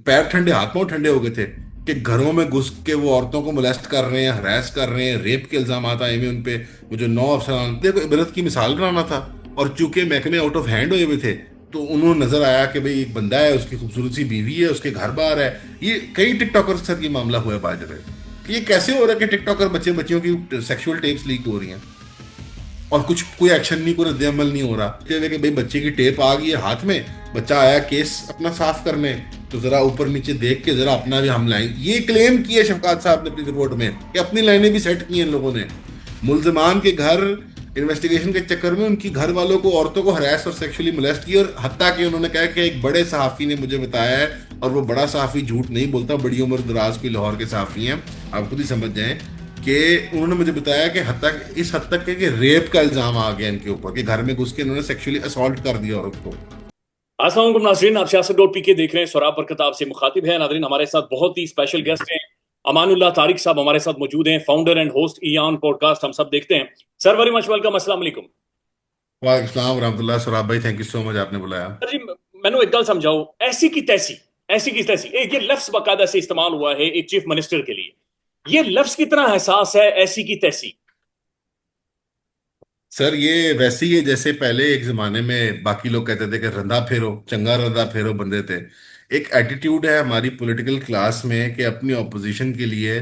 पैर ठंडे, हाथ पांव ठंडे हो गए थे कि घरों में घुस के वो औरतों को मोलेस्ट कर रहे हैं, हरास कर रहे हैं, रेप के इल्जाम आए हुए उन पे। वो जो 9 अफसर थे को इबरत की मिसाल बनाना था। और चूंकि महकमे आउट ऑफ हैंड हुए हुए थे, तो उन्होंने नजर आया कि भाई एक बंदा है, उसकी खूबसूरत सी बीवी है, उसके घर बार है। ये कई टिकटॉकर के साथ ये मामला हुआ है बाजरे कि ये कैसे हो रहा है कि टिकटॉकर बच्चे बच्चियों की सेक्सुअल टेप्स लीक हो रही हैं और कुछ कोई एक्शन नहीं, कोई रद्द अमल नहीं हो रहा कि भाई बच्चे की टेप आ गई है हाथ में, बच्चा आया केस अपना साफ करने, तो जरा ऊपर नीचे देख के जरा अपना भी हम लाइन, ये क्लेम किया शफकात साहब ने अपनी रिपोर्ट में कि अपनी लाइनें भी सेट की हैं इन लोगों ने। मुल्जमान के घर इन्वेस्टिगेशन के चक्कर में उनकी घर वालों को, औरतों को हरास और सेक्सुअली मोलेस्ट किया, और हत्या कि उन्होंने कहा कि एक बड़े सहाफी ने मुझे बताया है, और वो बड़ा सहाफी झूठ नहीं बोलता, बड़ी उम्र दराज कोई लाहौर के सहाफी हैं, आप खुद ही समझ जाएं कि उन्होंने मुझे बताया कि हत्या, इस हद तक कि रेप का इल्जाम आ गया इनके ऊपर कि घर में घुस के इन्होंने सेक्सुअली असॉल्ट कर दिया औरत को। अस्सलाम वालेकुम नाजरीन, आप सियासत डॉट पी के देख रहे हैं। सौराब बरकत आपसे मुखातिब है। नाजरीन, हमारे साथ बहुत ही स्पेशल गेस्ट हैं। अमानुल्लाह तारिक साहब हमारे साथ मौजूद हैं, founder and host Ian podcast हम सब देखते हैं। सर, वेरी मच वेलकम, अस्सलाम वालेकुम। वालेकुम रहमतुल्लाह। सराब भाई, थैंक यू सो मच, आपने बुलाया। सर जी, मैंने एक गल समझाओ, ऐसी की तैसी ये लफ्ज बाकायदा से इस्तेमाल हुआ है एक चीफ मिनिस्टर के लिए। ये लफ्ज कितना हसास है, ऐसी की तैसी? सर ये वैसे ही है जैसे पहले एक जमाने में बाकी लोग कहते थे कि रंधा फेरो, चंगा रंधा फेरो बंदे थे। एक एटीट्यूड है हमारी पॉलिटिकल क्लास में कि अपनी ऑपोजिशन के लिए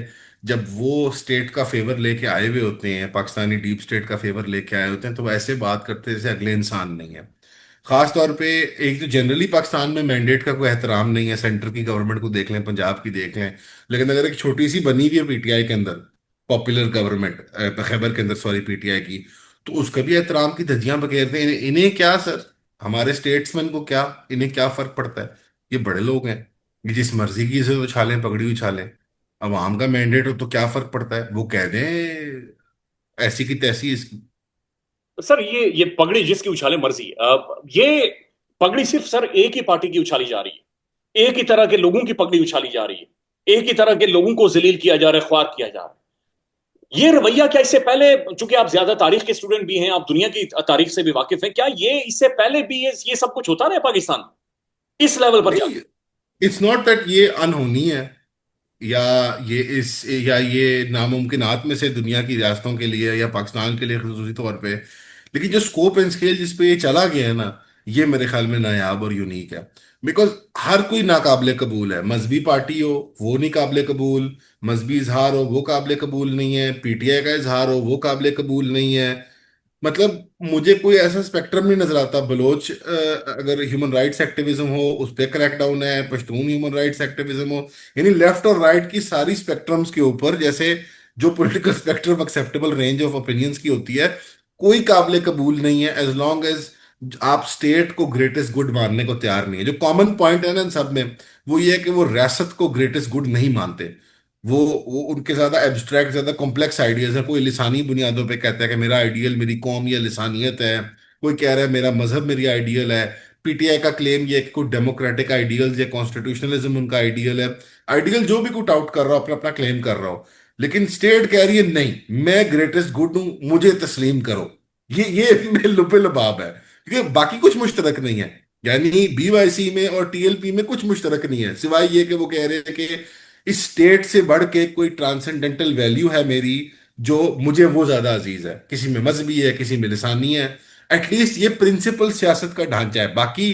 जब वो स्टेट का फेवर लेके आए हुए होते हैं, पाकिस्तानी डीप स्टेट का फेवर लेके आए होते हैं, तो वो ऐसे बात करते हैं जैसे अगले इंसान नहीं है। खास तौर पे एक तो जनरली पाकिस्तान में मैंडेट का कोई एहतराम नहीं है, सेंटर की गवर्नमेंट को देख लें, पंजाब की देख लें, लेकिन अगर एक छोटी सी बनी हुई है पीटीआई के अंदर, पॉपुलर गवर्नमेंट खैबर के अंदर, सॉरी पीटीआई की, तो उसका भी एहतराम की धज्जियां बखेरते हैं। इन्हें क्या सर, हमारे स्टेट्समैन को क्या, इन्हें क्या फर्क पड़ता है? ये बड़े लोग हैं, ये जिस मर्जी की इसे उछालें, पगड़ी उछालें, अवाम का मैंडेट हो तो क्या फर्क पड़ता है, वो कह दें ऐसी की तैसी इसकी। सर, ये पगड़ी जिसकी उछाले मर्जी, ये पगड़ी सिर्फ सर एक ही पार्टी की उछाली जा रही है। एक ही तरह के लोगों की पगड़ी उछाली जा रही है। एक ही तरह के लोगों को जलील किया जा रहा है, ख्वार किया जा रहा है। ये रवैया क्या इससे पहले, चूंकि आप ज्यादा तारीख के स्टूडेंट भी हैं, आप दुनिया की तारीख से भी वाकिफ हैं, क्या ये इससे पहले भी ये सब कुछ होता रहा पाकिस्तान में इस लेवल पर नहीं, जाकर? इट्स नॉट दैट ये अनहोनी है, या ये इस या ये नामुमकिनात में से दुनिया की रियासतों के लिए या पाकिस्तान के लिए खसूसी तौर पे, लेकिन जो स्कोप एंड स्केल जिस पे ये चला गया है ना, ये मेरे ख्याल में नायाब और यूनिक है। बिकॉज हर कोई नाकाबिले कबूल है, मजहबी पार्टी हो वो नहीं काबिले कबूल, मजहबी इजहार हो वो काबिले कबूल नहीं है, पीटीआई का इजहार हो वो काबिले कबूल नहीं है। मतलब मुझे कोई ऐसा स्पेक्ट्रम नहीं नजर आता। बलोच अगर ह्यूमन राइट्स एक्टिविज्म हो उस पर क्रैकडाउन है, पश्तून ह्यूमन राइट्स एक्टिविज्म हो, यानी लेफ्ट और राइट की सारी स्पेक्ट्रम्स के ऊपर जैसे जो political spectrum acceptable range of opinions की होती है, कोई काबिले कबूल नहीं है एज लॉन्ग एज आप स्टेट को ग्रेटेस्ट गुड मानने को तैयार नहीं है। जो कॉमन पॉइंट है ना इन सब में, वो ये है कि वो रियासत को ग्रेटेस्ट गुड नहीं मानते। वो उनके ज्यादा एब्स्ट्रैक्ट, ज्यादा कॉम्प्लेक्स आइडियाज है। कोई लिसानी बुनियादों पे कहता है कि मेरा आइडियल मेरी कौम या लिसानियत है, कोई कह रहा है मेरा मजहब मेरी आइडियल है। पीटीआई का क्लेम ये है कि कोई डेमोक्रेटिक आइडियल्स या कॉन्स्टिट्यूशनलिज्म उनका आइडियल है। आइडियल जो भी कोई आउट कर रहा हो, अपना अपना क्लेम कर रहा हो, लेकिन स्टेट कह रही है नहीं मैं ग्रेटेस्ट गुड हूं, मुझे तस्लीम करो। ये में लुपे लबाब है, क्योंकि बाकी कुछ मुश्तरक नहीं है। यानी बीवाईसी में और टीएलपी में कुछ मुश्तरक नहीं है, सिवाय ये कि वो कह रहे हैं कि इस स्टेट से बढ़ के कोई ट्रांसेंडेंटल वैल्यू है मेरी, जो मुझे वो ज्यादा अजीज है। किसी में मजहबी है, किसी में लिसानी है। एटलीस्ट ये प्रिंसिपल सियासत का ढांचा है। बाकी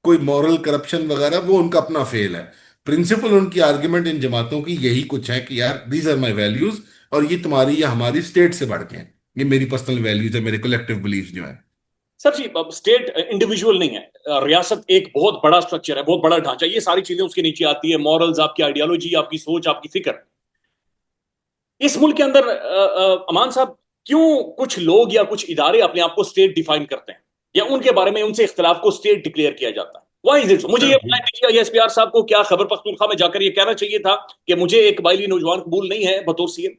कोई मॉरल करप्शन वगैरह वो उनका अपना फेल है। प्रिंसिपल उनकी आर्ग्यूमेंट इन जमातों की यही कुछ है कि यार दीज आर माई वैल्यूज, और ये तुम्हारी या हमारी स्टेट से बढ़ के हैं, ये मेरी पर्सनल वैल्यूज है, मेरे कलेक्टिव बिलीफ जो है। सर जी, स्टेट इंडिविजुअल नहीं है, रियासत एक बहुत बड़ा स्ट्रक्चर है, बहुत बड़ा ढांचा। ये सारी चीजें उसके नीचे आती है, मॉरल्स, आपकी आइडियोलॉजी, आपकी सोच, आपकी फिक्र। इस मुल्क के अंदर अमान साहब, क्यों कुछ लोग या कुछ इदारे अपने आप को स्टेट डिफाइन करते हैं, या उनके बारे में उनसे इख्तलाफ को स्टेट डिक्लेयर किया जाता है? Why is it? मुझे ये सर बताएं दीजिए, एसपीआर साहब को क्या खैबर पख्तूनख्वा में जाकर ये कहना चाहिए था कि मुझे एक कबायली नौजवान कबूल नहीं है बतौर सीएम?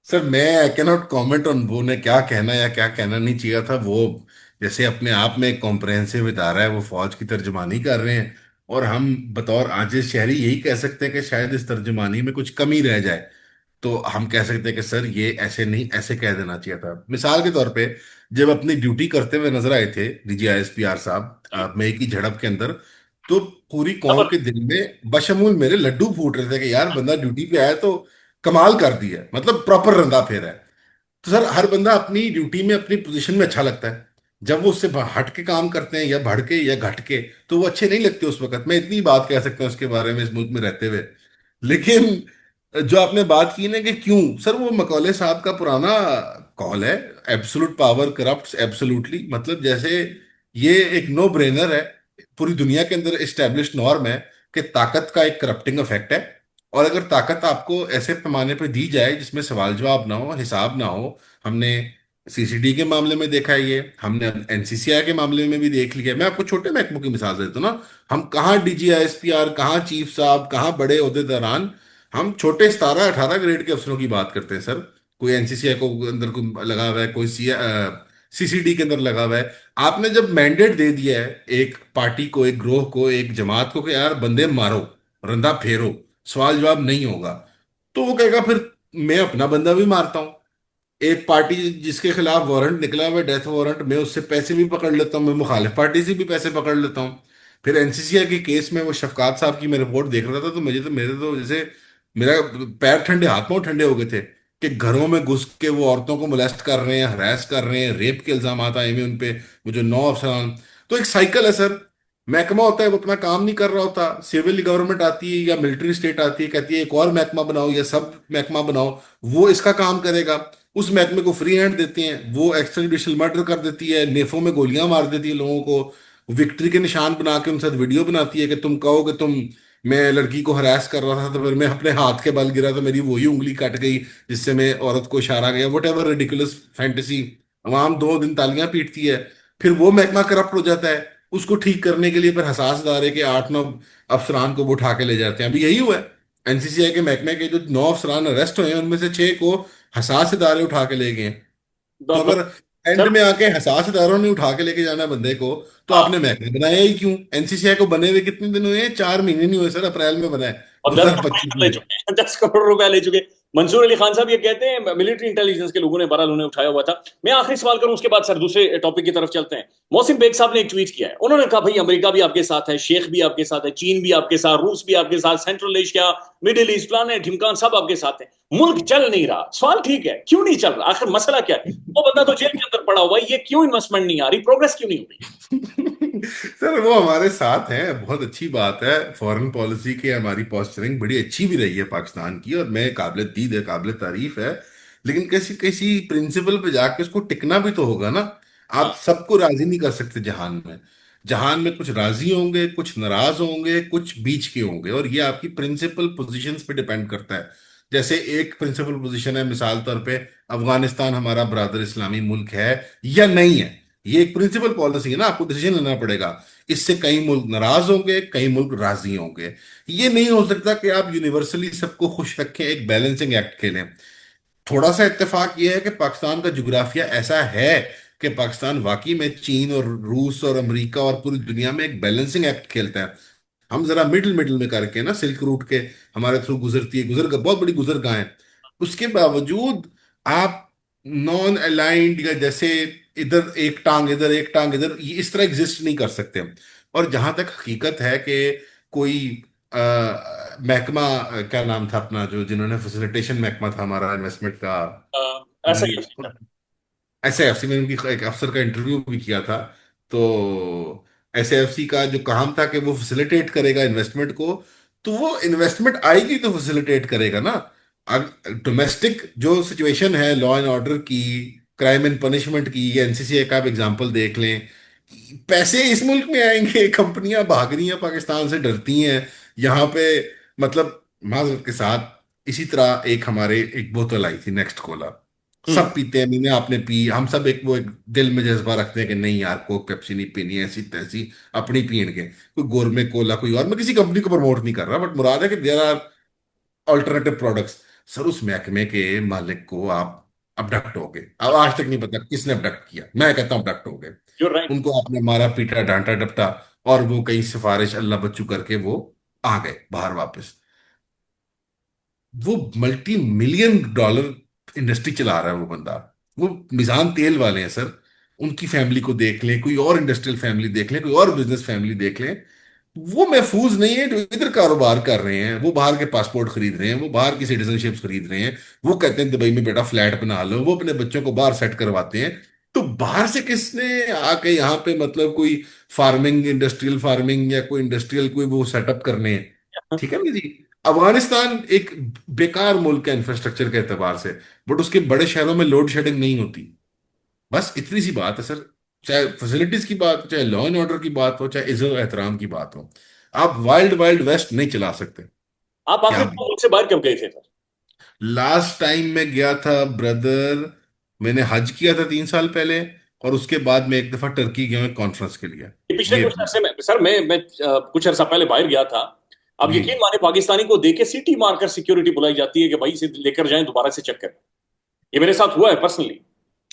सर मैं आई कैनॉट कॉमेंट ऑन वो ने क्या कहना या क्या कहना नहीं चाहिए था। वो जैसे अपने आप में एक कॉम्प्रहेंसिव इदारा है, वो फौज की तर्जुमानी कर रहे हैं, और हम बतौर आजिज शहरी यही कह सकते हैं कि शायद इस तर्जुमानी में कुछ कमी रह जाए। तो हम कह सकते हैं कि सर ये ऐसे नहीं, ऐसे कह देना चाहिए था। मिसाल के तौर पे जब अपनी ड्यूटी करते हुए नजर आए थे डीजीआईएसपीआर साहब जी। मई की झड़प के अंदर, तो पूरी कौम खबर। के दिल में बशमूल मेरे लड्डू फूट रहे थे कि यार बंदा ड्यूटी पे आया तो कमाल कर दिया, मतलब प्रॉपर रंदा फेरा है। तो सर हर बंदा अपनी ड्यूटी में अपनी पोजीशन में अच्छा लगता है। जब वो उससे हट के काम करते हैं या बढ़ के या घट के, तो वो अच्छे नहीं लगते उस वक्त। मैं इतनी बात कह सकता हूँ उसके बारे में इस मुल्क में रहते हुए। लेकिन जो आपने बात की ना कि क्यों, सर वो मकौले साहब का पुराना कॉल है, एब्सोल्यूट पावर करप्ट्स एब्सोल्युटली। मतलब जैसे ये एक नो ब्रेनर है, पूरी दुनिया के अंदर एस्टेब्लिश नॉर्म है कि ताकत का एक करप्टिंग इफेक्ट है। और अगर ताकत आपको ऐसे पैमाने पे दी जाए जिसमें सवाल जवाब ना हो, हिसाब ना हो, हमने सीसीडी के मामले में देखा है ये, हमने एनसीसीआई के मामले में भी देख लिया है। मैं आपको छोटे महकमों की मिसाल देता हूँ ना, हम कहाँ डीजीआईएसपीआर, कहाँ चीफ साहब, कहाँ बड़े ओहदेदारान, हम छोटे 17-18 ग्रेड के अफसरों की बात करते हैं सर। कोई एनसीसीआई को अंदर को लगा हुआ है, कोई सीसीडी के अंदर लगा हुआ है। आपने जब मैंडेट दे दिया है एक पार्टी को, एक ग्रोह को, एक जमात को कि यार बंदे मारो, रंदा फेरो, सवाल जवाब नहीं होगा, तो वो कहेगा फिर मैं अपना बंदा भी मारता हूँ। एक पार्टी जिसके खिलाफ वारंट निकला हुआ है, डेथ वारंट, मैं उससे पैसे भी पकड़ लेता हूँ, मैं मुखालिफ पार्टी से भी पैसे पकड़ लेता हूँ। फिर एनसीसीआई के केस में वो शफकात साहब की मैं रिपोर्ट देख रहा था, तो मुझे तो मेरे तो जैसे मेरा पैर ठंडे, हाथ पांव ठंडे हो गए थे कि घरों में घुस के वो औरतों को मोलेस्ट कर रहे हैं, हरास कर रहे हैं, रेप के इल्जाम आए हुए उन पे, वो जो 9 अफसरान। तो एक साइकिल है सर। महकमा होता है वो अपना काम नहीं कर रहा होता, सिविल गवर्नमेंट आती है या मिलिट्री स्टेट आती है, कहती है एक और महकमा बनाओ या सब महकमा बनाओ, वो इसका काम करेगा। उस महकमे को फ्री हैंड देते हैं, वो एक्स्ट्रा जुडिशियल मर्डर कर देती है, नेफों में गोलियां मार देती है लोगों को, विक्ट्री के निशान बना के उनके साथ वीडियो बनाती है कि तुम कहो कि तुम, मैं लड़की को हरास कर रहा था तो फिर मैं अपने हाथ के बल गिरा तो मेरी वही उंगली कट गई जिससे मैं औरत को इशारा गया, वट एवर रेडिकुलस फैंटेसी। आवाम 2 दिन तालियां पीटती है। फिर वो महकमा करप्ट हो जाता है। उसको ठीक करने के लिए फिर हसास इदारे के 8-9 अफसरान को वो उठा के ले जाते हैं। अभी यही हुआ है, एनसीसीआई के महकमे के जो 9 अफसरान अरेस्ट हुए हैं उनमें से 6 को हसास इदारे उठा के ले गए हैं। तो ब- ब- अगर एंड सर, में आके हसास इदारों ने उठा के लेके जाना है बंदे को, तो हाँ, आपने महकमे बनाया ही क्यों? एनसीसीआई को बने हुए कितने दिन हुए हैं? 4 महीने नहीं हुए सर, अप्रैल में बना है और दो दस हजार करोड़ पच्चीस ले में चुके हैं, 10 करोड़ रुपया ले चुके। मंसूर अली खान साहब ये कहते हैं मिलिट्री इंटेलिजेंस के लोगों ने, बहरहाल उन्हें उठाया हुआ था। मैं आखिरी सवाल करूं, उसके बाद सर दूसरे टॉपिक की तरफ चलते हैं। मोहसिन बेग साहब ने एक ट्वीट किया है, उन्होंने कहा भाई अमेरिका भी आपके साथ है, शेख भी आपके साथ है, चीन भी आपके साथ, रूस भी आपके साथ, Central Asia, Middle East, plan ढिमकान सब आपके साथ है। मुल्क चल नहीं रहा, सवाल ठीक है क्यों नहीं चल रहा, आखिर मसला क्या है? वो बंदा तो जेल के अंदर पड़ा हुआ है, ये क्यों इन्वेस्टमेंट नहीं आ रही, प्रोग्रेस क्यों नहीं हो रही? सर वो हमारे साथ हैं, बहुत अच्छी बात है। फॉरेन पॉलिसी की हमारी पोस्चरिंग बड़ी अच्छी भी रही है पाकिस्तान की, और मैं काबिल दीद है, काबिल तारीफ है। लेकिन किसी किसी प्रिंसिपल पे जाके उसको टिकना भी तो होगा ना। आप हाँ। सबको राजी नहीं कर सकते जहान में। जहान में कुछ राजी होंगे, कुछ नाराज होंगे, कुछ बीच के होंगे, और ये आपकी प्रिंसिपल पोजीशंस पे डिपेंड करता है। जैसे एक प्रिंसिपल पोजीशन है, मिसाल तौर पे अफगानिस्तान हमारा ब्रादर इस्लामी मुल्क है या नहीं है, ये एक प्रिंसिपल पॉलिसी है ना, आपको डिसीजन लेना पड़ेगा। इससे कई मुल्क नाराज होंगे, कई मुल्क राजी होंगे। ये नहीं हो सकता कि आप यूनिवर्सली सबको खुश रखें, एक बैलेंसिंग एक्ट खेलें। थोड़ा सा इत्तेफाक ये है कि पाकिस्तान का जुग्राफिया ऐसा है कि पाकिस्तान वाकई में चीन और रूस और अमेरिका और पूरी दुनिया में एक बैलेंसिंग एक्ट खेलता है। हम जरा मिडिल मिडिल में करके ना, सिल्क रूट के हमारे थ्रू गुजरती है, बहुत बड़ी गुजरगाह है। उसके बावजूद आप नॉन अलाइंड, या जैसे इधर एक टांग इधर एक टांग इधर, ये इस तरह एग्जिस्ट नहीं कर सकते। और जहां तक हकीकत है कि कोई महकमा, क्या नाम था अपना जो जिन्होंने फैसिलिटेशन महकमा था हमारा इन्वेस्टमेंट का, ऐसा हमारी ही है। एसएएफसी में उनकी एक अफसर का इंटरव्यू भी किया था। तो एसएएफसी का जो काम था कि वो फैसिलिटेट करेगा इन्वेस्टमेंट को, तो वो इन्वेस्टमेंट आएगी तो फैसिलिटेट करेगा ना। अब डोमेस्टिक जो सिचुएशन है लॉ एंड ऑर्डर की, क्राइम एंड पनिशमेंट की, या एनसीसी का आप एग्जांपल देख लें, पैसे इस मुल्क में आएंगे, कंपनियां भाग रही हैं पाकिस्तान से, डरती हैं यहाँ पे। मतलब माजरत के साथ इसी तरह एक हमारे एक बोतल आई थी नेक्स्ट कोला, हम्म। सब पीते हैं, मैंने आपने पी, हम सब एक वो एक दिल में जज्बा रखते हैं कि नहीं यार कोक पेप्सी नहीं पीनी है, ऐसी तैसी अपनी पीन के, कोई गोरमे कोला कोई और, मैं किसी कंपनी को प्रमोट नहीं कर रहा, बट मुराद है कि there are alternative products. Sir उस महकमे के मालिक को आप अबडक्ट हो गए, अब आज तक नहीं पता किसने अबडक्ट किया, मैं कहता हूँ अबडक्ट हो गए। You're right. उनको आपने मारा पीटा डांटा डपटा, और वो कहीं सिफारिश अल्लाह बच्चू करके वो आ गए बाहर वापस। वो मल्टी मिलियन डॉलर इंडस्ट्री चला रहा है वो बंदा। वो मिजान तेल वाले हैं सर। उनकी फैमिली को देख लें, कोई और इंडस्ट्रियल फैमिली देख लें, कोई और बिजनेस फैमिली देख लें, वो महफूज नहीं है जो इधर कारोबार कर रहे हैं, वो बाहर के पासपोर्ट खरीद रहे हैं, वो बाहर की सिटीजनशिप खरीद रहे हैं, वो कहते हैं दुबई में बेटा फ्लैट बना लो, वो अपने बच्चों को बाहर सेट करवाते हैं। तो बाहर से किसने आके यहाँ पे मतलब कोई फार्मिंग, इंडस्ट्रियल फार्मिंग या कोई इंडस्ट्रियल कोई वो सेटअप करने हैं? ठीक है ना जी। अफगानिस्तान एक बेकार मुल्क है इंफ्रास्ट्रक्चर के एतबार से, बट उसके बड़े शहरों में लोड शेडिंग नहीं होती। बस इतनी सी बात है सर। चाहे फैसिलिटीज की बात हो, चाहे लॉ एंड ऑर्डर की बात हो, चाहे इज्जत और एहतराम की बात हो, आप वाइल्ड वाइल्ड वेस्ट नहीं चला सकते। आप क्या आखिर मुल्क से बाहर कब गए थे सर? लास्ट टाइम मैं गया था ब्रदर, मैंने हज किया था 3 साल पहले, और उसके बाद मैं एक दफा टर्की गया मैं कॉन्फ्रेंस के लिए। ये पिछले ये कुछ अरसे में सर, मैं कुछ अरसा पहले बाहर गया था। अब जी, यकीन माने, पाकिस्तानी को देके सीटी मारकर सिक्योरिटी बुलाई जाती है कि भाई इसे लेकर जाएं, दोबारा से चेक करें। ये मेरे साथ हुआ है पर्सनली।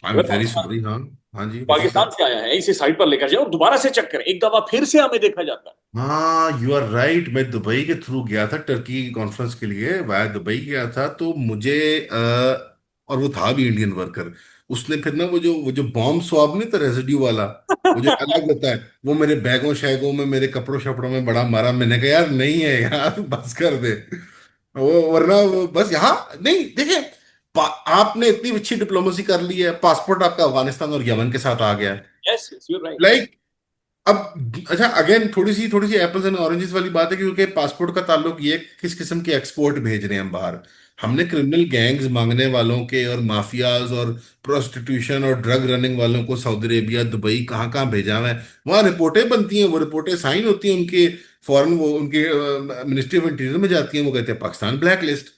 आई एम अगर वेरी सॉरी। हाँ, हाँ जी, हो सकता पाकिस्तान है। से आया है, इसे साइड पर लेकर जाए और दोबारा से चेक करें, एक दफा फिर से हमें देखा जाता है। हाँ, यू आर राइट। मैं दुबई के थ्रू गया था टर्की की कॉन्फ्रेंस के लिए, वाया दुबई गया था, तो मुझे और वो था भी इंडियन वर्कर। उसने फिर ना वो जो बॉम्ब स्वाब नहीं था, रेजिड्यू वाला, वो जो अलग होता है, वो मेरे बैगों शैगों में, मेरे कपड़ों शपड़ों में बड़ा मारा। मैंने कहा यार नहीं है यार, बस कर दे वो, वरना वो बस यहाँ नहीं देखे। आपने इतनी अच्छी डिप्लोमेसी कर ली है, पासपोर्ट आपका अफगानिस्तान और यमन के साथ आ गया है। Yes yes, you right. Like, अब अच्छा, अगेन थोड़ी सी एप्पल्स एंड ऑरेंजेस वाली बात है, क्योंकि पासपोर्ट का ताल्लुक ये किस किस्म के एक्सपोर्ट भेज रहे हैं हम बाहर। हमने क्रिमिनल गैंग्स, मांगने वालों के और माफियाज और प्रोस्टिट्यूशन और ड्रग रनिंग वालों को सऊदी अरेबिया, दुबई, कहाँ कहाँ भेजा हुआ है। वहां रिपोर्टें बनती हैं, वो रिपोर्टें साइन होती हैं उनके, फॉरेन वो उनके मिनिस्ट्री ऑफ इंटीरियर में जाती हैं, वो कहते हैं पाकिस्तान ब्लैक लिस्ट।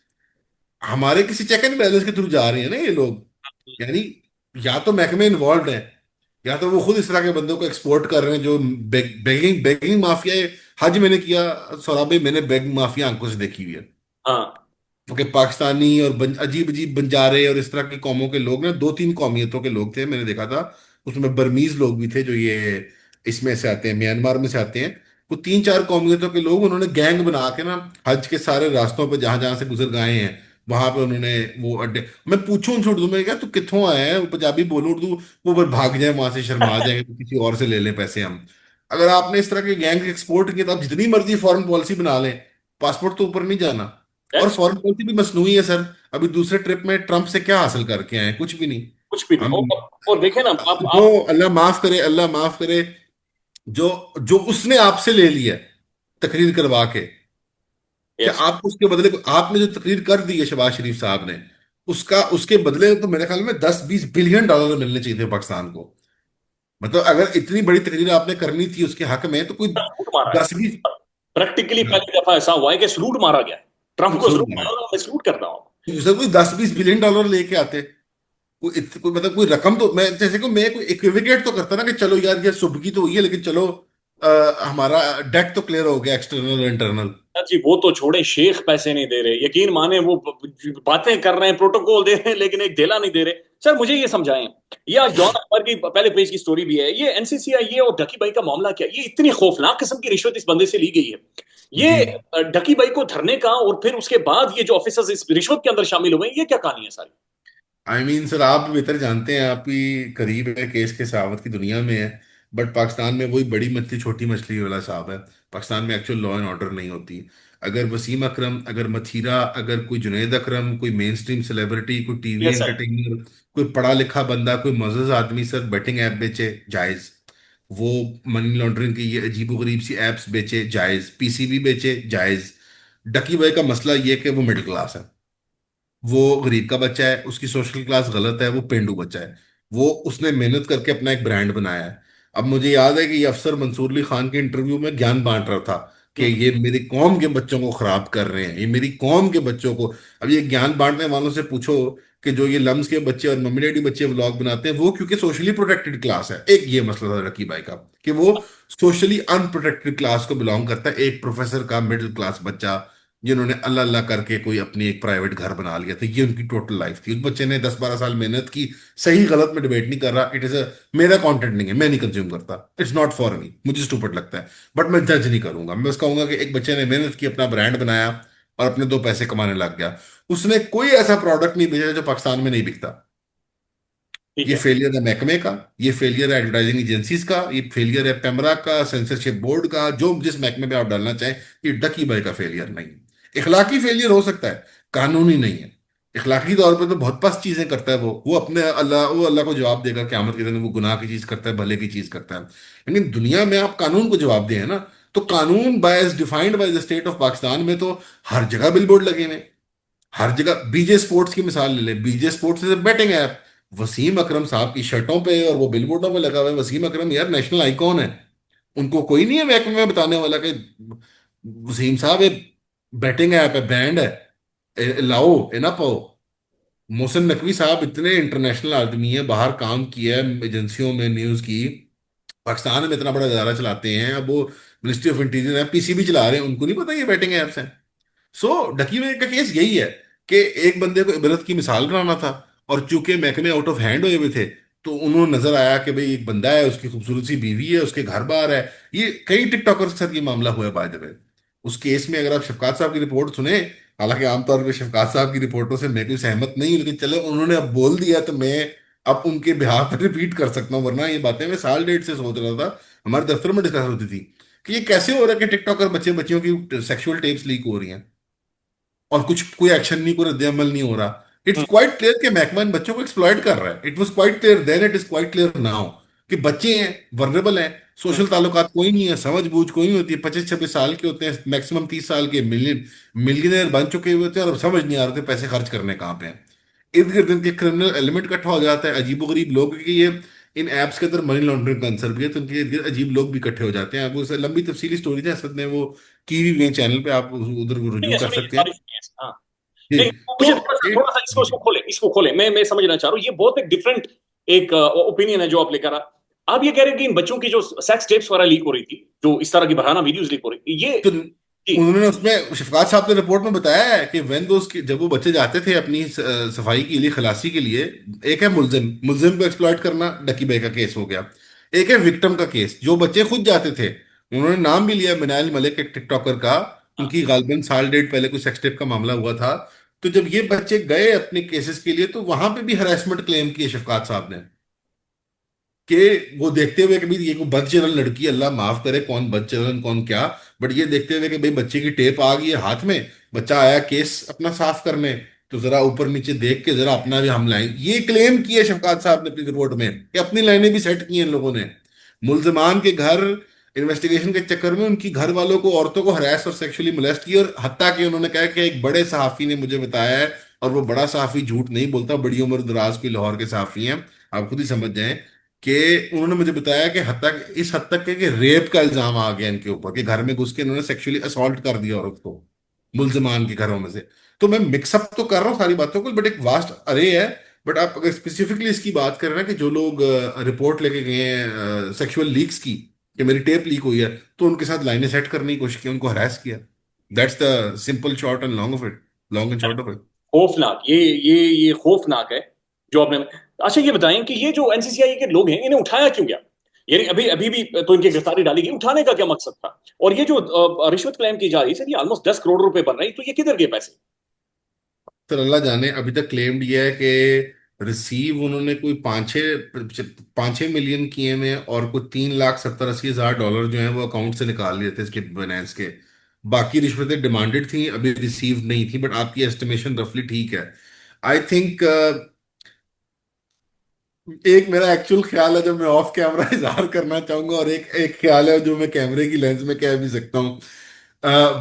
हमारे किसी चेक एंड बैलेंस के थ्रू जा रही है ना ये लोग। यानी या तो महकमे इन्वॉल्व है, या तो वो खुद इस तरह के बंदों को एक्सपोर्ट कर रहे हैं जो बेगिंग बेगिंग माफिया है। हज मैंने किया सौराबे, मैंने बेगिंग माफिया आंखों से देखी हुई है। हाँ। क्योंकि पाकिस्तानी और अजीब अजीब बंजारे और इस तरह की कौमों के लोग ना, 2-3 कौमियतों के लोग थे मैंने देखा था। उसमें बर्मीज लोग भी थे जो ये इसमें से आते हैं, म्यांमार में से आते हैं। वो 3-4 कौमियतों के लोग, उन्होंने गैंग बना के ना हज के सारे रास्तों पर जहां जहां से गुजर गए हैं, वहां पे उन्होंने वो अड्डे। मैं पूछूं उनसे उर्दू में, क्या तू कित्थों आया है, वो पंजाबी बोलो उर्दू, वो फिर भाग जाए वहां से, शर्मा जाएंगे तो किसी और से ले लें पैसे हम। अगर आपने इस तरह के गैंग एक्सपोर्ट किए तो आप जितनी मर्जी फॉरेन पॉलिसी बना लें, पासपोर्ट तो ऊपर नहीं जाना। और यस। फॉरेन पॉलिसी भी मसनूई है सर। अभी दूसरे ट्रिप में ट्रंप से क्या हासिल करके आए हैं? कुछ भी नहीं। कुछ भी नहीं। हम और देखें ना, जो, आप अल्लाह माफ करे, अल्लाह माफ करे, जो जो उसने आपसे ले लिया तकरीर करवा के, क्या यस। आपको उसके बदले, आपने जो तकरीर कर दी है शहबाज शरीफ साहब ने, उसका उसके बदले तो मेरे ख्याल में 10-20 बिलियन डॉलर मिलने चाहिए थे पाकिस्तान को। मतलब अगर इतनी बड़ी तकरीर आपने करनी थी उसके हक में, तो कोई लूट मारा है। 10-20। प्रैक्टिकली पहली दफा ऐसा हुआ है कि सलूट मारा गया है। ट्रंप को जरूर सलूट मारा। मारा, मैं सलूट करता हूँ। सर कोई 10-20 बिलियन डॉलर लेके आते, कोई मतलब कोई रकम तो, मैं जैसे कि मैं कोई इक्विवोकेट तो करता ना कि चलो यार ये सुबह तो हुई है, लेकिन चलो हमारा डेट तो क्लियर हो गया, एक्सटर्नल और इंटरनल। जी वो तो छोड़े, शेख पैसे नहीं दे रहे, यकीन माने वो बातें कर रहे हैं, प्रोटोकॉल दे रहे हैं, लेकिन एक धेला नहीं दे रहे। सर मुझे ये समझाएं, ये आज जॉन अकबर की पहले पेज की स्टोरी भी है, ये एनसीसीआई ये और ढकी भाई का मामला क्या, ये इतनी खौफनाक किस्म की रिश्वत इस बंदे से ली गई है। जी, ये ढकी भाई को धरने का और फिर उसके बाद ये जो ऑफिसर्स इस रिश्वत के अंदर शामिल हुए हैं, ये क्या कहानी है सारी? आई मीन सर, आप बेहतर जानते हैं, आप भी करीब है केस के सहावत की दुनिया में है। बट पाकिस्तान में वही बड़ी मछली छोटी मछली वाला हिसाब है। पाकिस्तान में एक्चुअल लॉ एंड ऑर्डर नहीं होती। अगर वसीम अकरम, अगर मथीरा, अगर कोई जुनैद अकरम, कोई मेन स्ट्रीम सेलिब्रिटी, कोई टीवी यस सर। एंटरटेनर, कोई पढ़ा लिखा बंदा, कोई मुअज़्ज़ज़ आदमी सर बेटिंग ऐप बेचे, जायज़। वो मनी लॉन्ड्रिंग की ये अजीबोगरीब सी एप्स बेचे, जायज़। पीसीबी बेचे, जायज़। डकी भाई का मसला ये है कि वो मिडिल क्लास है, वो गरीब का बच्चा है, उसकी सोशल क्लास गलत है, वो पेंडू बच्चा है। वो उसने मेहनत करके अपना एक ब्रांड बनाया है। अब मुझे याद है कि ये अफसर मंसूर अली खान के इंटरव्यू में ज्ञान बांट रहा था कि हम्म। ये मेरी कौम के बच्चों को खराब कर रहे हैं, ये मेरी कौम के बच्चों को। अब ये ज्ञान बांटने वालों से पूछो कि जो ये लम्स के बच्चे और मम्मी डैडी बच्चे व्लॉग बनाते हैं, वो क्योंकि सोशली प्रोटेक्टेड क्लास है। एक ये मसला था रकी भाई का, कि वो सोशली अनप्रोटेक्टेड क्लास को बिलोंग करता है, एक प्रोफेसर का मिडिल क्लास बच्चा, जिन्होंने अल्लाह अल्लाह करके कोई अपनी एक प्राइवेट घर बना लिया था। ये उनकी टोटल लाइफ थी। उस बच्चे ने 10-12 साल मेहनत की। सही गलत में डिबेट नहीं कर रहा, इट इज अ, मेरा कंटेंट नहीं है, मैं नहीं कंज्यूम करता, इट्स नॉट फॉर मी, मुझे स्टूपिड लगता है। बट मैं जज नहीं करूंगा, मैं बस कहूंगा कि एक बच्चे ने मेहनत की, अपना ब्रांड बनाया और अपने 2 पैसे कमाने लग गया। उसने कोई ऐसा प्रोडक्ट नहीं बेचा जो पाकिस्तान में नहीं बिकता। ठीक ये है। फेलियर है महकमे का, ये फेलियर है एडवर्टाइजिंग एजेंसीज का, ये फेलियर है पेमरा का, सेंसरशिप बोर्ड का, जो जिस महकमे पे आप डालना चाहें। ये डकी भाई का फेलियर नहीं है। इखलाकी फेलियर हो सकता है, कानूनी नहीं है। इखलाकी तौर पे तो बहुत पस्त चीजें करता है वो अपने अल्लाह, वो अल्लाह को जवाब देगा क़यामत के दिन, वो गुनाह की चीज करता है, भले की चीज करता है। लेकिन दुनिया में आप कानून को जवाब दें, है ना। तो कानून by defined by the state of Pakistan में तो हर जगह बिलबोर्ड लगे हुए हैं। हर जगह बीजे स्पोर्ट्स की मिसाल ले ले, BJ sports is betting app. Wasim Akram साहब की शर्टों पे और वो बिलबोर्डों पे लगा हुआ है। वसीम अकरम यार नेशनल आइकॉन है। उनको कोई नहीं है महकमे में बताने वाला कि वसीम साहब ये बैटिंग ऐप है, बैंड है, लाओ ए ना पाओ। मोहसिन नकवी साहब इतने इंटरनेशनल आदमी है, बाहर काम किया है एजेंसियों में न्यूज की, पाकिस्तान में इतना बड़ा इदारा चलाते हैं। अब वो मिनिस्ट्री ऑफ इंटीरियर है, पीसीबी चला रहे हैं, उनको नहीं पता ये बैटिंग ऐप्स हैं। सो डकी में का केस यही है कि एक बंदे को इबरत की मिसाल बनाना था, और चूंकि महकमे आउट ऑफ हैंड हुए हुए थे, तो उन्होंने नजर आया कि भाई एक बंदा है, उसकी खूबसूरत सी बीवी है, उसके घर बार है। ये कई टिकटॉकर के साथ ये मामला हुआ है बाय द वे। उस केस में अगर आप शफकात साहब की रिपोर्ट सुने, हालांकि आमतौर पर शफकात साहब की रिपोर्टों से मैं कोई सहमत नहीं हूं, लेकिन चलो उन्होंने अब बोल दिया तो मैं अब उनके बिहाफ पर रिपीट कर सकता हूँ। वरना ये बातें मैं साल डेढ़ से सोच रहा था, हमारे दफ्तर में डिस्कस होती थी कि ये कैसे हो रहा है कि टिकटॉकर बच्चे बच्चियों की सेक्सुअल टेप्स लीक हो रही हैं, और कुछ कोई एक्शन नहीं, कोई रद्द-ए-अमल नहीं हो रहा। इट्स क्वाइट क्लियर कि महकमा इन बच्चों को एक्सप्लॉइट कर रहा है। It was quite clear then, it is quite clear now कि बच्चे हैं, वर्नेबल हैं, सोशल ताल्लुकात कोई नहीं है, समझ बूझ कोई नहीं होती है, 25-26 साल के होते हैं, मैक्सिमम 30 साल के मिलियनर बन चुके हुए होते हैं, और अब समझ नहीं आ रहे थे पैसे खर्च करने कहाँ पे हैं। इर्द गिर्द इनके क्रिमिनल एलिमेंट इकट्ठा हो जाता है, अजीबोगरीब लोग, क्योंकि ये इन ऐप्स के अंदर मनी लॉन्ड्रिंग का आंसर भी है, तो इनके इर्द गिर्द अजीब लोग भी इकट्ठे हो जाते हैं। आपको उससे लंबी तफसीली स्टोरी है, असद ने वो की हुई है चैनल पे, आप उधर ठीक रुजू है, कर सुनिए सकते हैं। सारी सुनिए। हाँ, जी। नहीं, तो मुझे थोड़ा सा इसको इसको जी। खोले, इसको खोले। मैं समझना चाह रहा हूँ, ये बहुत एक डिफरेंट एक ओपिनियन है जो आप लेकर आ। आप ये कह रहे हैं कि इन बच्चों की जो सेक्स टेप्स वगैरह लीक हो रही थी, जो इस तरह की बहाना वीडियोस लीक हो रही थी, ये तो जी। उन्होंने उसमें शफकात साहब ने रिपोर्ट में बताया है कि वेन दोस्त जब वो बच्चे जाते थे अपनी सफाई के लिए, खलासी के लिए, एक है मुलजिम, मुलजिम को एक्सप्लॉइट करना, डकी भाई का केस हो गया। एक है विक्टिम का केस, जो बच्चे खुद जाते थे। उन्होंने नाम भी लिया मिनाइल मलिक, एक टिकटॉकर का। हाँ, उनकी गालबन साल डेढ़ पहले कोई सेक्स टेप का मामला हुआ था। तो जब ये बच्चे गए अपने केसेस के लिए, तो वहां पे भी हरासमेंट क्लेम किए शफकात साहब ने, कि वो देखते हुए कि भाई ये कोई बदचलन लड़की, अल्लाह माफ करे कौन बदचलन कौन क्या, बट ये देखते हुए कि भाई बच्चे की टेप आ गई है हाथ में, बच्चा आया केस अपना साफ करने, तो जरा ऊपर नीचे देख के जरा अपना भी हम लाएं, ये क्लेम किए शफकात साहब ने अपनी रिपोर्ट में, कि अपनी लाइनें भी सेट की हैं इन लोगों ने। मुल्जमान के घर इन्वेस्टिगेशन के चक्कर में उनकी घर वालों को, औरतों को हरास और सेक्सुअली मोलेस्ट किया, और हत्या कि उन्होंने कहा कि एक बड़े सहाफी ने मुझे बताया है, और वो बड़ा सहाफी झूठ नहीं बोलता, बड़ी उम्र दराज की लाहौर के सहाफी हैं, आप खुद ही समझ जाएं, कि उन्होंने मुझे बताया कि हत्या, इस हद तक के कि रेप का इल्जाम आ गया इनके ऊपर, कि घर में घुस के इन्होंने सेक्सुअली असॉल्ट कर दिया औरत को, मुल्जमान के घरों में से। तो मैं मिक्सअप तो कर रहा हूँ सारी बातों को, बट एक वास्ट अरे है। बट आप अगर स्पेसिफिकली इसकी बात करें ना, कि जो लोग रिपोर्ट लेके गए हैं सेक्सुअल लीक्स की, कि मेरी टेप लीक हुई है, तो उनके साथ लाइनें सेट करने की कोशिश की, उनको हरास किया। That's the simple short and long off it, long and short of it. खौफनाक, ये खौफनाक है जो आपने। अच्छा, ये बताएं कि ये जो एनसीसीआई के लोग हैं, इन्हें उठाया क्यों गया? यानी अभी अभी भी तो इनकी गिरफ्तारी डाली गई, उठाने का क्या मकसद था? और ये जो रिश्वत क्लेम की जा रही है सर, ये ऑलमोस्ट 10 करोड़ रुपए बन रही है, तो ये किधर गए पैसे? सर अल्लाह जाने, अभी तक क्लेम्ड ये है कि रिसीव उन्होंने कोई 5-6 मिलियन किए में, और कोई 3,70,80,000 डॉलर जो है वो अकाउंट से निकाल लिए थे इसके फाइनेंस के। बाकी रिश्वतें डिमांडेड थी, अभी रिसीव नहीं थी, बट आपकी एस्टिमेशन रफली ठीक है। आई थिंक एक मेरा एक्चुअल ख्याल है जो मैं ऑफ कैमरा इजहार करना चाहूंगा, और एक एक ख्याल है जो मैं कैमरे की लेंस में कह भी सकता हूँ।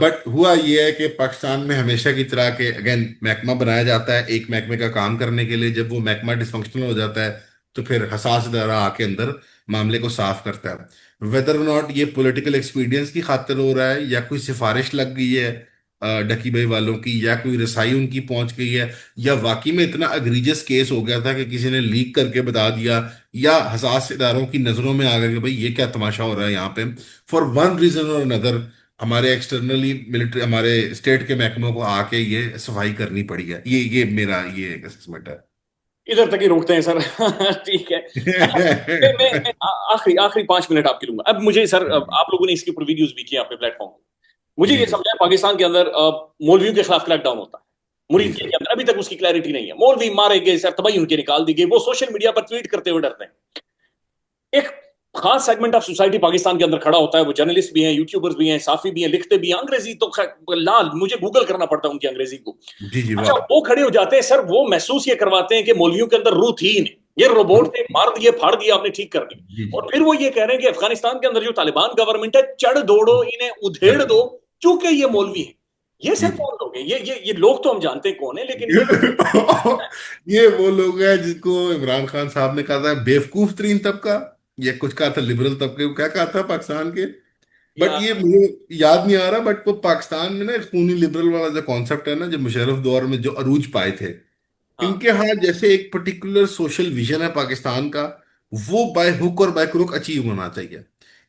बट हुआ ये है कि पाकिस्तान में हमेशा की तरह के अगेन महकमा बनाया जाता है एक महकमे का काम करने के लिए, जब वो महकमा डिसफंक्शनल हो जाता है, तो फिर हसास इदारा आके अंदर मामले को साफ करता है। वेदर नॉट ये पॉलिटिकल एक्सपीडियंस की खातिर हो रहा है, या कोई सिफारिश लग गई है डकी भाई वालों की, या कोई रसाई उनकी पहुंच गई है, या वाकई में इतना अग्रीजियस केस हो गया था कि किसी ने लीक करके बता दिया, या हसास इदारों की नजरों में आ गया कि भाई ये क्या तमाशा हो रहा है यहाँ पे, फॉर वन रीजन और अनदर, हमारे एक्सटर्नली मिलिट्री, हमारे स्टेट के महकमों को आके ये सफाई करनी पड़ी है। ये मेरा ये एक असेसमेंट है। इधर तक ही रोकते हैं सर। ठीक है। अच्छा, मैं आखिरी आखिरी 5 मिनट आपके लूंगा। अब मुझे सर, आप लोगों ने इसके ऊपर वीडियोस भी किए अपने प्लेटफॉर्म पे। मुझे जी ये जी। समझा है, पाकिस्तान के अंदर मौलवियों के खिलाफ क्रैकडाउन होता है, मुरीद जी के सर। अंदर अभी तक उसकी क्लैरिटी नहीं है। मौलवी मारे गए सर, तबाही उनके निकाल दी गई, वो सोशल मीडिया पर ट्वीट करते हुए डरते हैं। एक खास सेगमेंट ऑफ सोसाइटी पाकिस्तान के अंदर खड़ा होता है, वो जर्नलिस्ट भी हैं, यूट्यूबर्स भी हैं, साफी भी हैं, लिखते भी हैं, अंग्रेजी तो लाल, मुझे गूगल करना पड़ता है उनकी अंग्रेजी को। जी जी अच्छा, वाह। वो खड़े हो जाते हैं सर, वो महसूस ये करवाते हैं कि मौलवियों के अंदर रूह थी ही नहीं, ये रोबोट थे, मार दिए, फाड़ दिए, आपने ठीक कर दिया। जी जी। और फिर वो ये कह रहे हैं कि अफगानिस्तान के अंदर जो तालिबान गवर्नमेंट है, चढ़ दौड़ो, इन्हें उधेड़ कर दो, क्योंकि ये मौलवी है। ये जी सर जी। कौन लोग हैं? ये लोग तो हम जानते हैं कौन है, लेकिन ये ये वो लोग हैं जिनको इमरान खान साहब ने कहा था बेवकूफ तरीन तबका, ये कुछ कहा था लिबरल तबके को, क्या कहा था पाकिस्तान के। बट या ये मुझे याद नहीं आ रहा, बट वो पाकिस्तान में ना एक खूनी लिबरल वाला जो कॉन्सेप्ट है ना, जो मुशर्रफ दौर में जो अरूज पाए थे, हाँ इनके यहाँ जैसे एक पर्टिकुलर सोशल विजन है पाकिस्तान का, वो बाय हुक और बाय क्रुक अचीव होना चाहिए।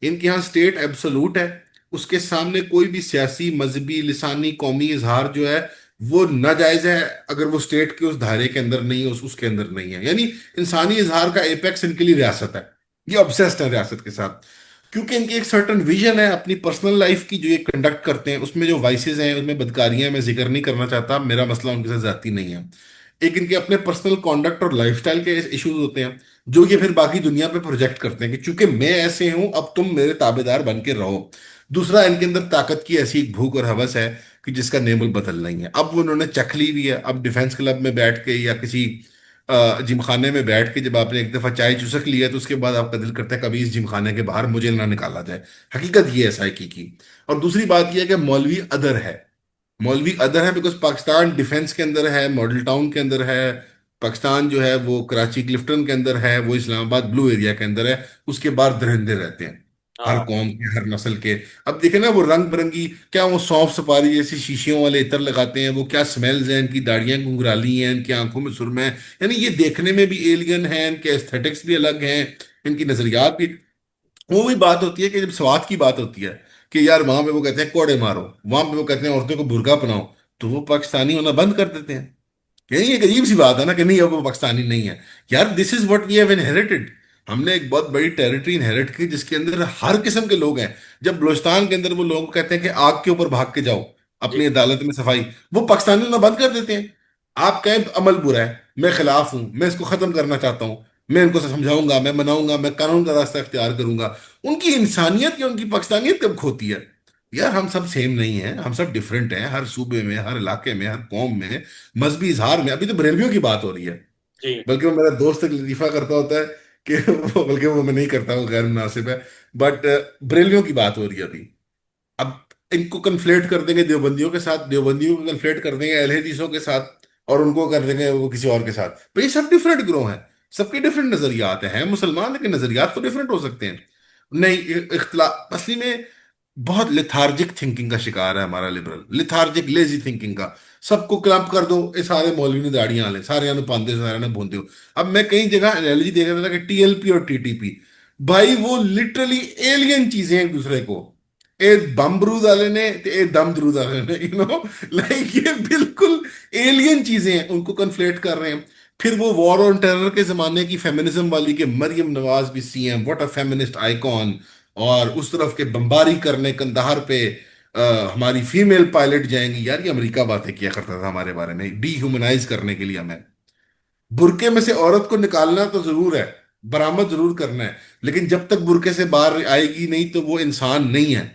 इनके यहाँ स्टेट एब्सोलूट है, उसके सामने कोई भी सियासी मजहबी लिसानी कौमी इजहार जो है वो नाजायज है, अगर वो स्टेट के उस धायरे के अंदर नहीं है, उसके अंदर नहीं है। यानी इंसानी इजहार का एपेक्स इनके लिए रियासत है। ये ऑब्सेस्ड है रियासत के साथ, क्योंकि इनकी एक सर्टन विजन है अपनी पर्सनल लाइफ की जो ये कंडक्ट करते हैं, उसमें जो वाइसेस हैं, उसमें बदकारियां, मैं जिक्र नहीं करना चाहता, मेरा मसला उनके साथ जाती नहीं है। एक इनके अपने पर्सनल कॉन्डक्ट और लाइफस्टाइल के इश्यूज होते हैं, जो ये फिर बाकी दुनिया पे प्रोजेक्ट करते हैं कि चूंकि मैं ऐसे हूं, अब तुम मेरे ताबेदार बन के रहो। दूसरा, इनके अंदर ताकत की ऐसी एक भूख और हवस है कि जिसका नेबल बदल नहीं है। अब वो उन्होंने चख ली हुई है, अब डिफेंस क्लब में बैठ के या किसी जिमखाने में बैठ के जब आपने एक दफा चाय चुसक लिया, तो उसके बाद आपका दिल करता है कभी इस जिमखाने के बाहर मुझे ना निकाला जाए। हकीकत ये है साइकी की। और दूसरी बात यह है कि मौलवी अदर है। मौलवी अदर है बिकॉज पाकिस्तान डिफेंस के अंदर है, मॉडल टाउन के अंदर है, पाकिस्तान जो है वो कराची क्लिफ्टन के अंदर है, वो इस्लामाबाद ब्लू एरिया के अंदर है। उसके बाद दरिंदे रहते हैं, हर हाँ। कौम के, हर नस्ल के। अब देखे ना वो रंग बिरंगी, क्या वो सौंफ सुपारी जैसी शीशियों वाले इत्र लगाते हैं, वो क्या स्मेल्स हैं, इनकी दाढ़ियां घुंघराली हैं, इनकी आंखों में सुरमे है। यानी ये देखने में भी एलियन है, इनके एस्थेटिक्स भी अलग हैं, इनकी नजरियात भी। वो भी बात होती है कि जब स्वाद की बात होती है कि यार वहां पे वो कहते हैं कोड़े मारो, वहां पे वो कहते हैं औरतों को बुर्का पहनाओ, तो वो पाकिस्तानी होना बंद कर देते हैं। यही एक अजीब सी बात है ना कि नहीं अब वो पाकिस्तानी नहीं है। यार this is what we have inherited. हमने एक बहुत बड़ी टेरिटरी इनहेरिट की जिसके अंदर हर किस्म के लोग हैं। जब बलूचिस्तान के अंदर वो लोग कहते हैं कि आग के ऊपर भाग के जाओ, जी अपनी अदालत में सफाई, वो पाकिस्तानी होना बंद कर देते हैं। आप कहें अमल बुरा है, मैं खिलाफ हूं, मैं इसको खत्म करना चाहता हूं, मैं इनको समझाऊंगा, मैं मनाऊंगा, मैं कानून का रास्ता इख्तियार करूंगा, उनकी इंसानियत या उनकी पाकिस्तानियत कब खोती है? यार हम सब सेम नहीं हैं, हम सब डिफरेंट हैं, हर सूबे में, हर इलाके में, हर कौम में, मजहबी इजहार में। अभी तो बरेलवियों की बात हो रही है, जी बल्कि वो मेरा दोस्त एक लतीफा करता होता है कि बल्कि वो मैं नहीं करता, वो गैर मुनासिब है। बट बरेलवियों की बात हो रही है अभी। अब इनको कन्फ्लेट कर देंगे देवबंदियों के साथ, देवबंदियों को कन्फ्लेट कर देंगे अहले हदीसों के साथ, और उनको कर देंगे वो किसी और के साथ। तो ये सब डिफरेंट ग्रोह हैं, सबके डिफरेंट नजरियात हैं मुसलमान, लेकिन नजरियात तो डिफरेंट हो सकते हैं। नहीं, इख्तलाफ असली में बहुत लिथार्जिक थिंकिंग का शिकार है हमारा लिबरल, लिथार्जिक लेजी थिंकिंग का। सबको क्लम्प कर दो, ये सारे मौलवी ने दाड़ियां ले, सारे ने पांदे, सारे ने भूंदे हो। अब मैं कई जगह एनालॉजी देख रहा था कि टीएलपी और टीटीपी, भाई वो लिटरली एलियन चीजें हैं एक दूसरे को। ए बम बरूद वाले ने ते ए दम दरूद वाले ने, लाइक ये बिल्कुल एलियन चीजें हैं, उनको कन्फ्लेट कर रहे हैं। फिर वो वॉर ऑन टेरर के जमाने की फेमिनिज्म वाली के मरियम नवाज भी CM, what a feminist icon, और उस तरफ के बमबारी करने कंधार पे हमारी फीमेल पायलट जाएंगी। यार ये अमेरिका बातें किया करता था हमारे बारे में डीह्यूमनाइज करने के लिए हमें। बुरके में से औरत को निकालना तो जरूर है, बरामद जरूर करना है, लेकिन जब तक बुरके से बाहर आएगी नहीं तो वो इंसान नहीं है।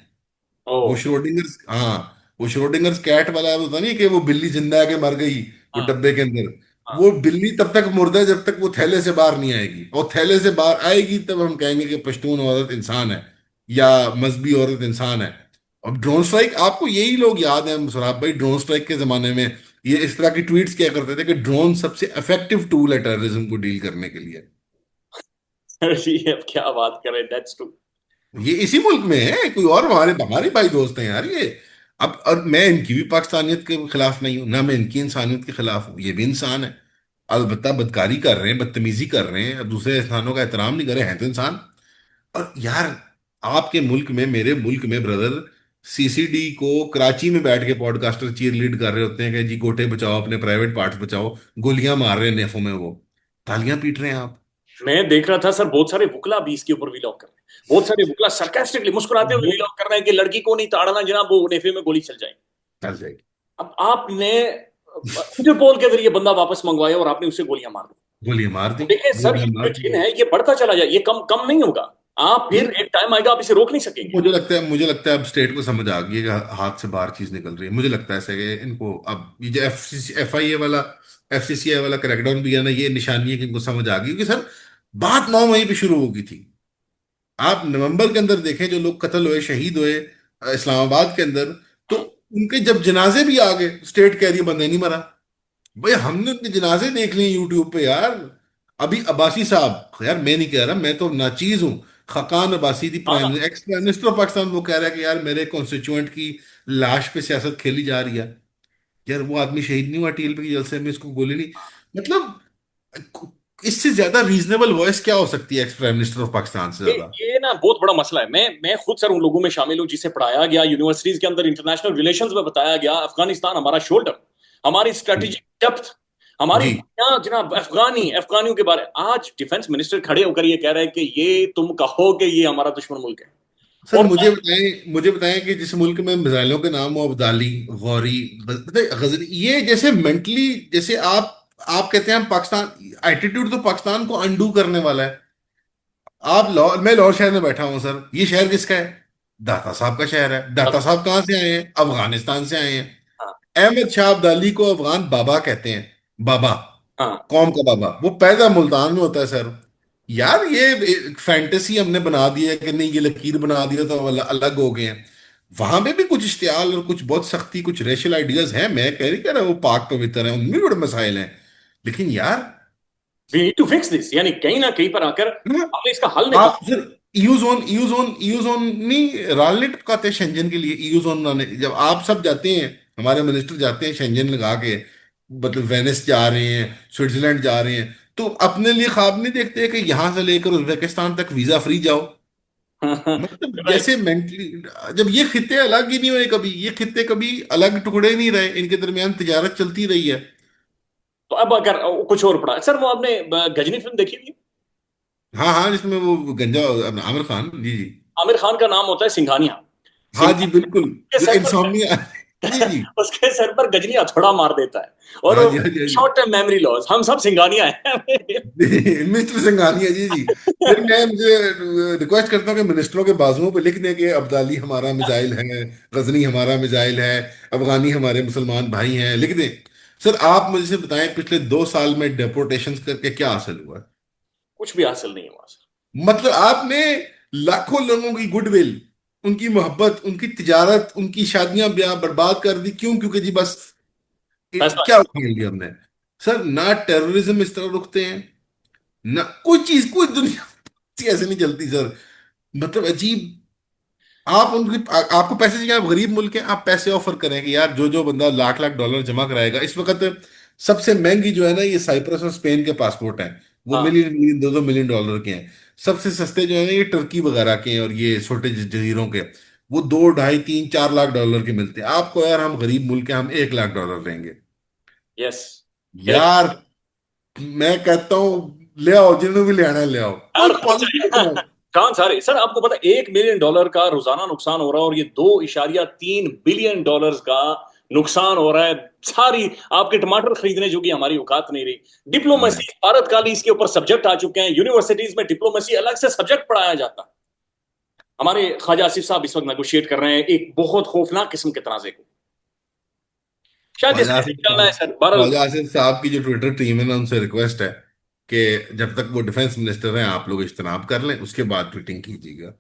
ओ वो श्रोडिंगर्स, हाँ, वो श्रोडिंगर्स कैट वाला होता नहीं कि वो बिल्ली जिंदा है के मर गई वो हाँ डब्बे के अंदर। हाँ। वो बिल्ली तब तक मुर्दा है जब तक वो थैले से बाहर नहीं आएगी, और थैले से बाहर आएगी तब हम कहेंगे कि पश्तून औरत इंसान है या मजहबी औरत इंसान है। अब ड्रोन स्ट्राइक, आपको यही लोग याद हैं सराब भाई, ड्रोन स्ट्राइक के जमाने में ये इस तरह की ट्वीट्स क्या करते थे कि ड्रोन सबसे इफेक्टिव टूल है टेररिज्म को डील करने के लिए। सर जी अब क्या बात करें, दैट्स टू। ये इसी मुल्क में है, कोई और हमारे हमारे भाई दोस्त हैं यार ये। अब और मैं इनकी भी पाकिस्तानियत के खिलाफ नहीं हूं, ना मैं इनकी इंसानियत के खिलाफ हूँ, ये भी इंसान है। अलबत्ता बदकारी कर रहे हैं, बदतमीजी कर रहे हैं, दूसरे इंसानों का एहतराम नहीं कर रहे हैं, तो इंसान। और यार आपके मुल्क में, मेरे मुल्क में ब्रदर, सीसीडी को कराची में बैठ के पॉडकास्टर चीयर लीड कर रहे होते हैं कि जी गोटे बचाओ, अपने प्राइवेट पार्ट्स बचाओ, गोलियां मार रहे हैं नेफों में, वो तालियां पीट रहे हैं आप। मैं देख रहा था सर, बहुत सारे वकला भी इसके ऊपर वीलॉग कर रहे हैं, बहुत सारे वकला सरकास्टिकली मुस्कुराते हुए वो वीलॉग कर रहे हैं कि लड़की को नहीं ताड़ना जनाब, वो नेफे में गोली चल जाए। चल जाएगी। अब आपने इंटरपोल के जरिए बंदा वापस मंगवाया और आपने उसे गोलियां मार दी। गोलियां मार दी, देखिए सर, गोलियां ये मार जो दी। जिन है ये बढ़ता चला जाए, ये कम कम नहीं होगा। आप ये फिर एक टाइम आएगा आप इसे रोक नहीं सकेंगे। मुझे लगता है अब स्टेट को समझ आ गई है कि हाथ से बाहर चीज निकल रही है। मुझे लगता है ऐसे कि इनको अब ये जो FIA वाला FCCI वाला क्रैकडाउन भी है ना, ये निशानी है कि इनको समझ आ गई, क्योंकि सर बात 9 मई पे शुरू हो गई थी। आप नवंबर के अंदर देखें जो लोग कत्ल हुए, शहीद हुए इस्लामाबाद के अंदर, तो उनके जब जनाजे भी आ गए, स्टेट कह रही है बंदा नहीं मरा। भाई हमने उनके जनाजे देख लिए यूट्यूब पे यार। अभी अब्बासी साहब, यार मैं नहीं कह रहा, मैं तो नाचीज हूँ। खकान अब्बासी थी हाँ, ex prime minister of Pakistan, वो कह रहा है कि यार मेरे कॉन्स्टिट्यूएंट की लाश पे सियासत खेली जा रही है। यार वो आदमी शहीद नहीं हुआ टीएल पे के जलसे में, इसको गोली नहीं, मतलब इससे ज्यादा रीजनेबल वॉइस क्या हो सकती है ex prime minister of Pakistan से ये ज्यादा। ये ना बहुत बड़ा मसला है। मैं खुद सर उन लोगों में शामिल हूं जिसे पढ़ाया गया यूनिवर्सिटीज के अंदर, इंटरनेशनल रिलेशंस में बताया गया अफगानिस्तान हमारा शोल्डर, हमारी स्ट्रेटेजिक डेप्थ, हमारी जी दुनिया जनाब, अफगानियों के बारे। आज डिफेंस मिनिस्टर खड़े होकर ये कह रहे हैं कि ये तुम कहो कि ये हमारा दुश्मन मुल्क है। सर, और मुझे बताएं कि जिस मुल्क में मिसाइलों के नाम हो अब्दाली, गौरी, गजनी, ये जैसे मेंटली, जैसे आप कहते हैं हम पाकिस्तान, एटीट्यूड तो पाकिस्तान को अंडू करने वाला है। आप लाहौर, मैं लाहौर शहर में बैठा हूँ सर, ये शहर किसका है? दाता साहब का शहर है। दाता साहब कहाँ से आए हैं? अफगानिस्तान से आए हैं। हाँ, अहमद शाह अब्दाली को अफगान बाबा कहते हैं, बाबा, हाँ, कौम का बाबा। वो पैदा मुल्तान में होता है सर। यार ये फैंटेसी हमने बना दी है कि नहीं, ये लकीर बना दिया तो अलग हो गए हैं। वहां पे भी कुछ इश्तियाल और कुछ बहुत सख्ती, कुछ रेशल आइडियाज हैं, मैं कह रही कह रहा वो पाक पवित्र है, उनमें भी बड़े मसाइल हैं। लेकिन यार, we need to fix this, यानी कहीं ना कहीं पर आकर हाँ, हमें इसका हल आप निकालना। फिर ईयू जोन नहीं, रॉलेट कहते हैं शेंजन के लिए, ईयू जोन बनाने जब आप सब जाते हैं, हमारे मिनिस्टर जाते हैं शेंजन लगा के, मतलब वेनिस जा रहे हैं, स्विट्जरलैंड जा रहे हैं, तो अपने लिए ख्वाब नहीं देखते कि यहां से लेकर उज्बेकिस्तान तक वीजा फ्री जाओ। मतलब राइट। जैसे मेंटली, जब ये खित्ते अलग ही नहीं हुए कभी, ये खित्ते कभी अलग टुकड़े नहीं रहे, इनके दरमियान तिजारत चलती रही है। तो अब अगर कुछ और पढ़ा सर, वो आपने गजनी फिल्म देखी थी? हाँ हाँ, जिसमें वो गंजा, आमिर खान, जी जी। आमिर खान का नाम होता है सिंघानिया। हाँ जी सिंघानिया बिल्कुल। के जो सर पर इंसोम्निया जी जी। उसके सर पर गजनी हथौड़ा मार देता है। और हाँ जी, हाँ जी, हाँ जी। शॉर्ट टर्म मेमोरी लॉस, हम सब सिंघानिया हैं। मिस्टर सिंघानिया जी जी। फिर मैं मुझे रिक्वेस्ट करता हूँ कि मिनिस्टरों के बाजुओं पे लिख दें कि अब्दाली हमारा मिसाइल है, गजनी हमारा मिसाइल है, अफगानी हमारे मुसलमान भाई हैं, लिख दें। सर आप मुझे बताएं, पिछले 2 साल में डेपोटेशन करके क्या हासिल हुआ? कुछ भी हासिल नहीं हुआ सर। मतलब आपने लाखों लोगों की गुडविल, उनकी मोहब्बत, उनकी तिजारत, उनकी शादियां ब्याह बर्बाद कर दी। क्यों? क्योंकि जी बस पैसा। क्या उखाड़ लिया हमने। सर ना टेररिज्म इस तरह रुकते हैं, ना कोई चीज, कोई दुनिया ऐसे नहीं चलती सर। मतलब अजीब। आप उनकी आपको पैसे चाहिए, आप गरीब मुल्क हैं, आप पैसे ऑफर करें कि यार जो जो बंदा लाख लाख डॉलर जमा कराएगा इस वक्त। सबसे महंगी जो है ना, ये साइप्रस और स्पेन के पासपोर्ट हैं, वो हाँ, मिलियन मिलियन 2-2 मिलियन डॉलर के हैं। सबसे सस्ते जो है ना, ये टर्की वगैरह के हैं, और ये छोटे जजीरों के, वो 2, 2.5, 3, 4 लाख डॉलर के मिलते हैं। आपको यार, हम गरीब मुल्क हैं, हम 1 लाख डॉलर देंगे। यस। एक यार मैं कहता हूँ ले आओ, जिन्होंने भी ले आना है ले आओ, यार कोई पॉलिसी बनाओ। कौन सारे सर, आपको पता $1 मिलियन का रोजाना नुकसान हो रहा है, और ये 2.3 बिलियन डॉलर्स का नुकसान हो रहा है। सारी आपके टमाटर खरीदने जो कि हमारी औकात नहीं रही। नहीं, डिप्लोमेसी भारत काल इसके ऊपर सब्जेक्ट आ चुके हैं, यूनिवर्सिटीज में डिप्लोमेसी अलग से सब्जेक्ट पढ़ाया जाता है। हमारे ख्वाजा आसिफ साहब इस वक्त नेगोशिएट कर रहे हैं एक बहुत खौफनाक किस्म के तनाजे को। शायद ये ख्वाजा सही आसिफ चलना है साहब, सर, बहरहाल। ख्वाजा आसिफ साहब की जो ट्विटर टीम है ना, उनसे रिक्वेस्ट है कि जब तक वो डिफेंस मिनिस्टर हैं आप लोग इज्तनाब कर लें, उसके बाद ट्वीटिंग कीजिएगा।